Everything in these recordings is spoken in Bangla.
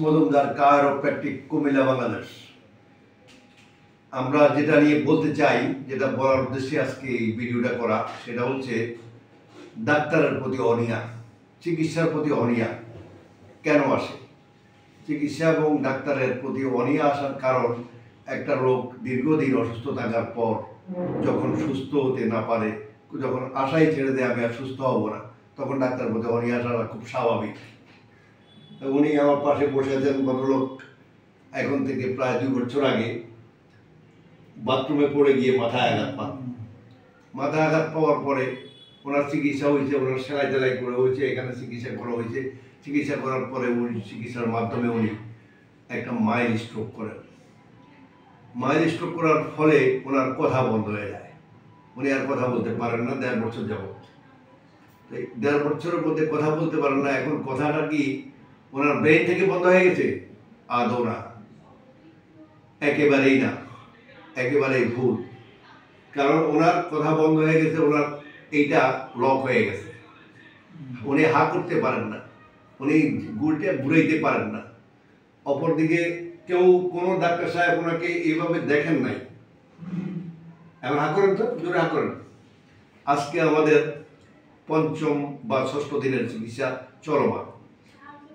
মজুমদার কায়োপ্র্যাকটিক কুমিল্লা বাংলাদেশ। আমরা যেটা নিয়ে বলতে চাই, যেটা বলার উদ্দেশ্যে আজকে এই ভিডিওটা করা, সেটা হচ্ছে ডাক্তারের প্রতি অনীহা, চিকিৎসার প্রতি অনীহা কেন আসে। চিকিৎসা এবং ডাক্তারের প্রতি অনীহা আসার কারণ, একটা লোক দীর্ঘদিন অসুস্থ থাকার পর যখন সুস্থ হতে না পারে, যখন আশাই ছেড়ে দেয় আমি আর সুস্থ হব না, তখন ডাক্তারের প্রতি অনীহা আসাটা খুব স্বাভাবিক। উনি আমার পাশে বসে আছেন ভদ্রলোক। এখন থেকে প্রায় 2 বছর আগে বাথরুমে পড়ে গিয়ে মাথায় আঘাত পান। মাথায় আঘাত পাওয়ার পরে ওনার চিকিৎসা হয়েছে, ওনার সেলাই টেলাই করে হয়েছে, এখানে চিকিৎসা করা হয়েছে। চিকিৎসা করার পরে উনি চিকিৎসার মাধ্যমে উনি একটা মাইল্ড স্ট্রোক করেন। মাইল্ড স্ট্রোক করার ফলে ওনার কথা বন্ধ হয়ে যায়, উনি আর কথা বলতে পারেন না 1.5 বছর যাবত। 1.5 বছরের মধ্যে কথা বলতে পারেন না। এখন কথাটা কি ওনার ব্রেন থেকে বন্ধ হয়ে গেছে? আদৌ না, একেবারেই না, একেবারেই ভুল। কারণ ওনার কথা বন্ধ হয়ে গেছে, ওনার এইটা লক হয়ে গেছে। উনি হা করতে পারেন না, উনি গুড়টা ঘুরাইতে পারেন না। অপরদিকে কেউ কোনো ডাক্তার সাহেব ওনাকে এইভাবে দেখেন নাই। এখন হা করেন তো, জোরে হা করেন। আজকে আমাদের 5ম বা 6ষ্ঠ দিনের চিকিৎসা চলমান।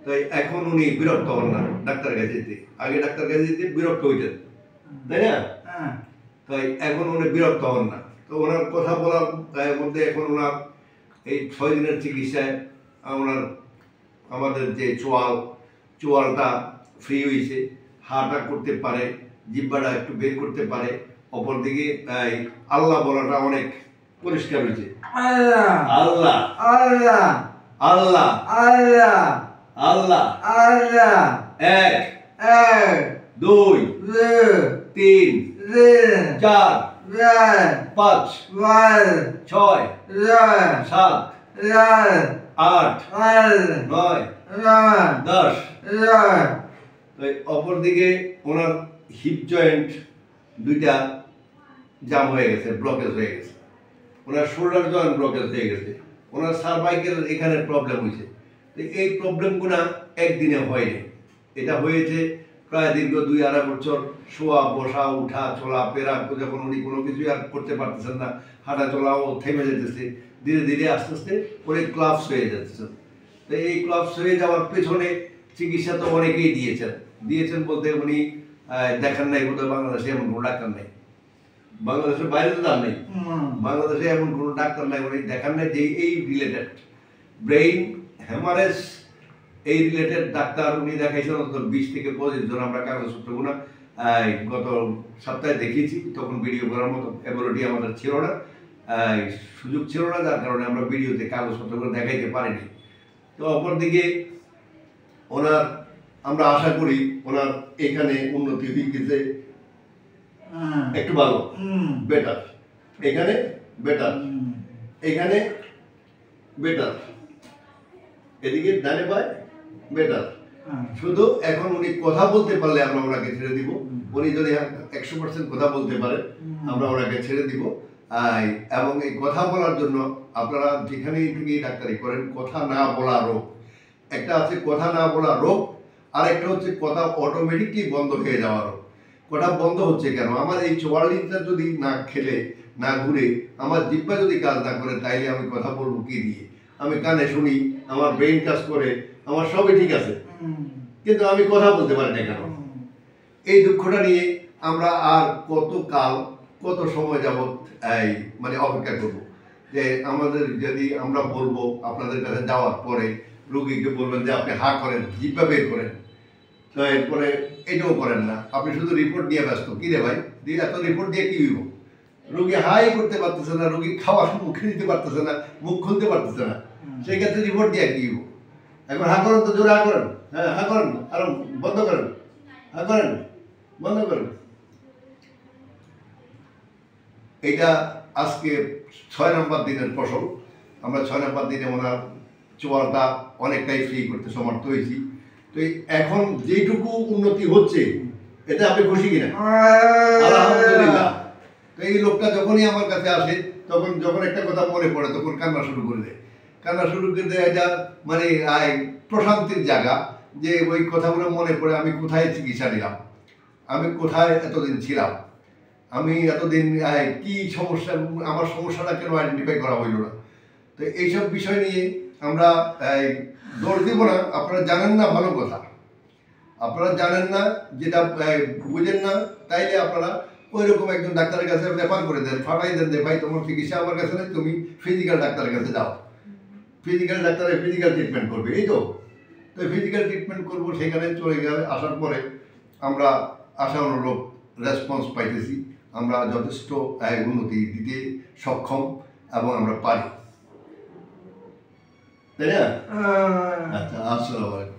তাই এখন উনি বিরক্ত হন না ডাক্তারের কাছে যেতে। আগে ডাক্তারের কাছে যেতে বিরক্ত হইতেন, তাই না? তাই এখন উনি বিরক্ত হন না। তো ওনার কথা বলার মধ্যে এখন ওনার এই 6 দিনের চিকিৎসায় ওনার আমাদের যে চোয়ালটা ফ্রি হয়েছে, হাঁটা করতে পারে, জিহ্বাটা একটু বের করতে পারে। অপরদিকে আল্লাহ বলাটা অনেক পরিষ্কার হয়েছে। আল্লাহ আল্লাহ আল্লাহ আল্লাহ আল্লাহ আল্লাহ আল্লাহ, 1 2 3 4 5 6 7 8 9 10। অপরদিকে ওনার হিপ জয়েন্ট 2টা জাম হয়ে গেছে, ব্লকেজ হয়ে গেছে। ওনার শোল্ডার জয়েন্ট ব্লকেজ হয়ে গেছে। ওনার সার্ভাইকেল এখানে প্রবলেম হয়েছে। এই প্রবলেমগুলো একদিনে হয়নি, এটা হয়েছে প্রায় দীর্ঘ 2-2.5 বছর। শোয়া বসা উঠা চলা ফেরা, যখন উনি কোনো কিছুই আর করতে পারতেছেন না, হাঁটা চলাও থেমে যেতেছে, ধীরে ধীরে আস্তে আস্তে অনেক ক্লাবস হয়ে যাচ্ছে। তো এই ক্লাবস হয়ে যাওয়ার পেছনে চিকিৎসা তো অনেকেই দিয়েছেন বলতে উনি দেখান নাই বোধহয় বাংলাদেশে এমন কোনো ডাক্তার নেই, বাংলাদেশের বাইরে তো তার নেই, বাংলাদেশে এমন কোনো ডাক্তার নাই উনি দেখান নাই যে এই রিলেটেড ব্রেইন হ্যামারেজ এই রিলেটেড ডাক্তার উনি দেখাইছেন অন্তত 20 থেকে 25 জন। আমরা কাগজপত্রগুলো গত সপ্তাহে দেখিয়েছি, তখন ভিডিও করার মতো অ্যাবিলিটি আমাদের ছিল না, সুযোগ ছিল না, যার কারণে আমরা ভিডিওতে কাগজপত্রগুলো দেখাইতে পারিনি। তো অপরদিকে ওনার আমরা আশা করি ওনার এখানে উন্নতি হয়ে গেছে, একটু ভালো, বেটার, এখানে বেটার, এখানে বেটার, এদিকে ডানে পায় বেটার। শুধু এখন উনি কথা বলতে পারলে আমরা ওনাকে ছেড়ে দিব। উনি যদি 100% কথা বলতে পারে আমরা ওনাকে ছেড়ে দিব। এবং এই কথা বলার জন্য আপনারা যেখানেই থেকে ডাক্তারি করেন, কথা না বলা রোগ একটা আছে, কথা না বলা রোগ। আর একটা হচ্ছে কথা অটোমেটিকলি বন্ধ হয়ে যাওয়া রোগ। কথা বন্ধ হচ্ছে কেন? আমার এই 44টা যদি না খেলে না ঘুরে, আমার জিহ্বা যদি কাজ না করে, তাইলে আমি কথা বলবো কি দিয়ে? আমি কানে শুনি, আমার ব্রেইন কাজ করে, আমার সবই ঠিক আছে, কিন্তু আমি কথা বলতে পারি না কেন? এই দুঃখটা নিয়ে আমরা আর কত সময় যাবত মানে অপেক্ষা করব যে আমাদের যদি আমরা বলবো আপনাদের কাছে যাওয়ার পরে রোগীকে বলবেন যে আপনি হা করেন, জিহ্বা বের করেন, তো এরপরে এটাও করেন না, আপনি শুধু রিপোর্ট দিয়ে ব্যস্ত। কি রে ভাই, এত রিপোর্ট দিয়ে কি হইব? রোগী হাই করতে পারতেছে না, রোগী খাওয়ার মুখে দিতে পারতেছে না, মুখ খুলতে পারতেছে না, সেই ক্ষেত্রে রিপোর্ট দিয়ে কি হইব? এখন হা করেন তো, জোরে হা করেন, হ্যাঁ হা করেন, আর বন্ধ করেন, হা করেন, বন্ধ করেন। এটা আজকে 6 নম্বর দিনের ফসল। আমরা 6 নম্বর দিনে ওনার চোয়ালটা অনেকটাই ফ্রি করতে সমর্থ হয়েছি। তো এখন যেটুকু উন্নতি হচ্ছে, এতে আপনি খুশি কিনা? আলহামদুলিল্লাহ। তো এই লোকটা যখনই আমার কাছে আসে, যখন একটা কথা মনে পড়ে তখন কান্না শুরু করে দেয়। কান্না শুরু করে দেয়। এটা মানে প্রশান্তির জায়গা, যে ওই কথাগুলো মনে পড়ে আমি কোথায় চিকিৎসা নিলাম, আমি কোথায় এতদিন ছিলাম, আমি এতদিন কি সমস্যা, আমার সমস্যাটা কেন আইডেন্টিফাই করা হইল না। তো এইসব বিষয় নিয়ে আমরা দৌড় দিব না। আপনারা জানেন না, ভালো কথা, আপনারা জানেন না, যেটা বুঝেন না, তাইলে আপনারা ওই রকম একজন ডাক্তারের কাছে রেফার করে দেন, ফাটাই দেন যে ভাই তোমার চিকিৎসা আমার কাছে নেই, তুমি ফিজিক্যাল ডাক্তারের কাছে যাও, ফিজিক্যাল ডাক্তারে ফিজিক্যাল ট্রিটমেন্ট করবে। এই তো ফিজিক্যাল ট্রিটমেন্ট করবো, সেখানে চলে গেলে আসার পরে আমরা আশানুরূপ রেসপন্স পাইতেছি, আমরা যথেষ্ট উন্নতি দিতে সক্ষম এবং আমরা পারি, তাই না? আচ্ছা, আসসালামু আলাইকুম।